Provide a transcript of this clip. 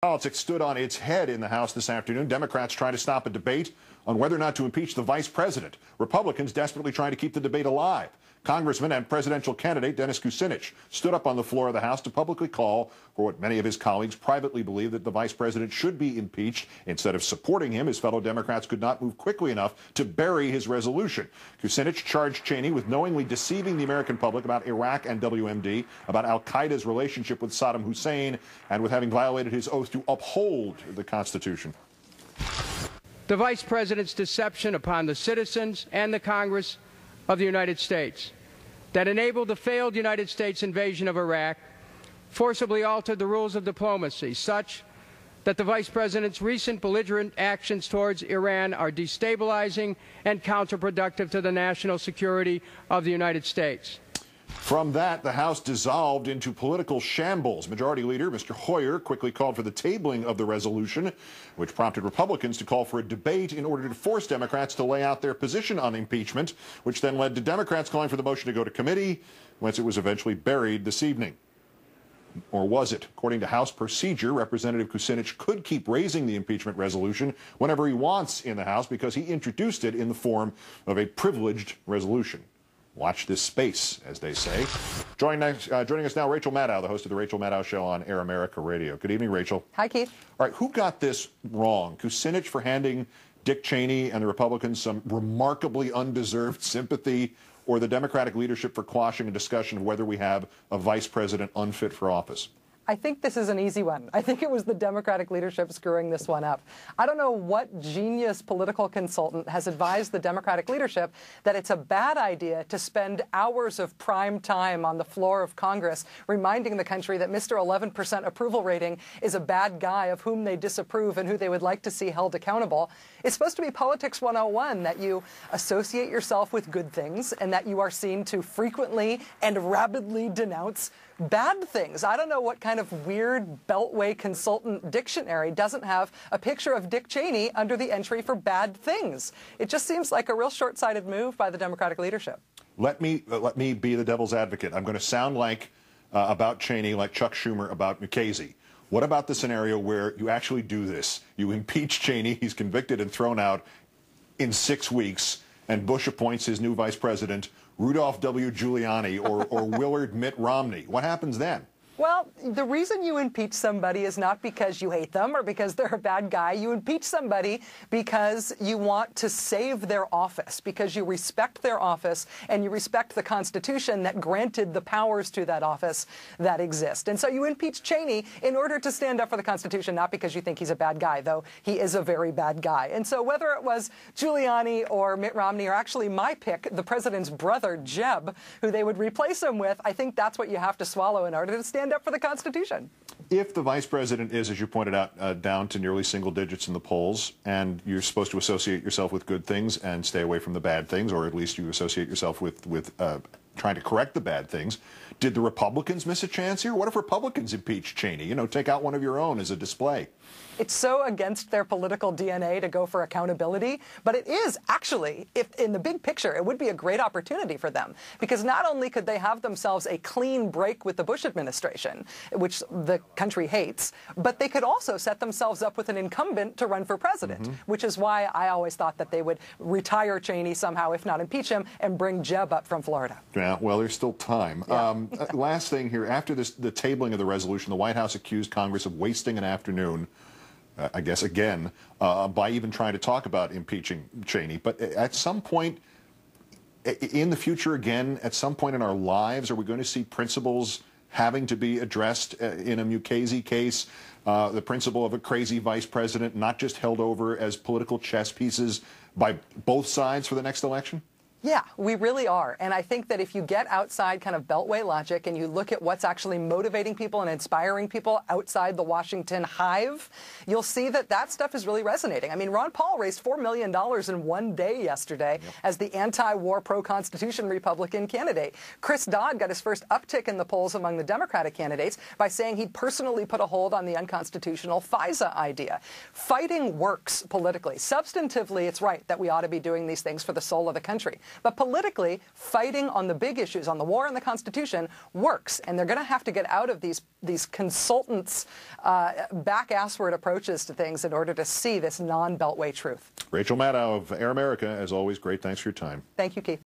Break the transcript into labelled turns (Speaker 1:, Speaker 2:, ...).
Speaker 1: Politics stood on its head in the House this afternoon. Democrats trying to stop a debate on whether or not to impeach the vice president. Republicans desperately trying to keep the debate alive. Congressman and presidential candidate Dennis Kucinich stood up on the floor of the House to publicly call for what many of his colleagues privately believe, that the vice president should be impeached. Instead of supporting him, his fellow Democrats could not move quickly enough to bury his resolution. Kucinich charged Cheney with knowingly deceiving the American public about Iraq and WMD, about al-Qaeda's relationship with Saddam Hussein, and with having violated his oath to uphold the Constitution.
Speaker 2: The vice president's deception upon the citizens and the Congress of the United States that enabled the failed United States invasion of Iraq forcibly altered the rules of diplomacy such that the vice president's recent belligerent actions towards Iran are destabilizing and counterproductive to the national security of the United States.
Speaker 1: From that, the House dissolved into political shambles. Majority Leader Mr. Hoyer quickly called for the tabling of the resolution, which prompted Republicans to call for a debate in order to force Democrats to lay out their position on impeachment, which then led to Democrats calling for the motion to go to committee, whence it was eventually buried this evening. Or was it? According to House procedure, Representative Kucinich could keep raising the impeachment resolution whenever he wants in the House because he introduced it in the form of a privileged resolution. Watch this space, as they say. Joining us now, Rachel Maddow, the host of the Rachel Maddow Show on Air America Radio. Good evening, Rachel.
Speaker 3: Hi, Keith.
Speaker 1: All right, who got this wrong? Kucinich for handing Dick Cheney and the Republicans some remarkably undeserved sympathy, or the Democratic leadership for quashing a discussion of whether we have a vice president unfit for office?
Speaker 3: I think this is an easy one. I think it was the Democratic leadership screwing this one up. I don't know what genius political consultant has advised the Democratic leadership that it's a bad idea to spend hours of prime time on the floor of Congress reminding the country that Mr. 11% approval rating is a bad guy of whom they disapprove and who they would like to see held accountable. It's supposed to be Politics 101, that you associate yourself with good things and that you are seen to frequently and rapidly denounce bad things. I don't know what kind of weird Beltway consultant dictionary doesn't have a picture of Dick Cheney under the entry for bad things. It just seems like a real short-sighted move by the Democratic leadership.
Speaker 1: Let me be the devil's advocate. I'm going to sound like about Cheney like Chuck Schumer about Mukasey. What about the scenario where you actually do this? You impeach Cheney, he's convicted and thrown out in 6 weeks, and Bush appoints his new vice president, Rudolph W. Giuliani or Willard Mitt Romney. What happens then?
Speaker 3: Well, the reason you impeach somebody is not because you hate them or because they're a bad guy. You impeach somebody because you want to save their office, because you respect their office and you respect the Constitution that granted the powers to that office that exist. And so you impeach Cheney in order to stand up for the Constitution, not because you think he's a bad guy, though he is a very bad guy. And so whether it was Giuliani or Mitt Romney, or actually my pick, the president's brother, Jeb, who they would replace him with, I think that's what you have to swallow in order to stand up for the Constitution.
Speaker 1: If the vice president is, as you pointed out, down to nearly single digits in the polls, and you're supposed to associate yourself with good things and stay away from the bad things, or at least you associate yourself with trying to correct the bad things, did the Republicans miss a chance here? What if Republicans impeach Cheney? You know, take out one of your own as a display.
Speaker 3: It's so against their political DNA to go for accountability, but it is actually, if in the big picture, it would be a great opportunity for them, because not only could they have themselves a clean break with the Bush administration, which the country hates, but they could also set themselves up with an incumbent to run for president, which is why I always thought that they would retire Cheney somehow, if not impeach him, and bring Jeb up from Florida.
Speaker 1: Yeah, well, there's still time.
Speaker 3: Yeah.
Speaker 1: Last thing here, after the tabling of the resolution, the White House accused Congress of wasting an afternoon, I guess, again, by even trying to talk about impeaching Cheney. But at some point in the future, again, at some point in our lives, are we going to see principles having to be addressed in a Mukasey case? The principle of a crazy vice president not just held over as political chess pieces by both sides for the next election?
Speaker 3: Yeah, we really are. And I think that if you get outside kind of Beltway logic and you look at what's actually motivating people and inspiring people outside the Washington hive, you'll see that that stuff is really resonating. I mean, Ron Paul raised $4 million in one day yesterday as the anti-war, pro-Constitution Republican candidate. Chris Dodd got his first uptick in the polls among the Democratic candidates by saying he'd personally put a hold on the unconstitutional FISA idea. Fighting works politically. Substantively, it's right that we ought to be doing these things for the soul of the country. But politically, fighting on the big issues, on the war and the Constitution, works. And they're going to have to get out of these consultants' back-assward approaches to things in order to see this non-Beltway truth.
Speaker 1: Rachel Maddow of Air America, as always, great. Thanks for your time.
Speaker 3: Thank you, Keith.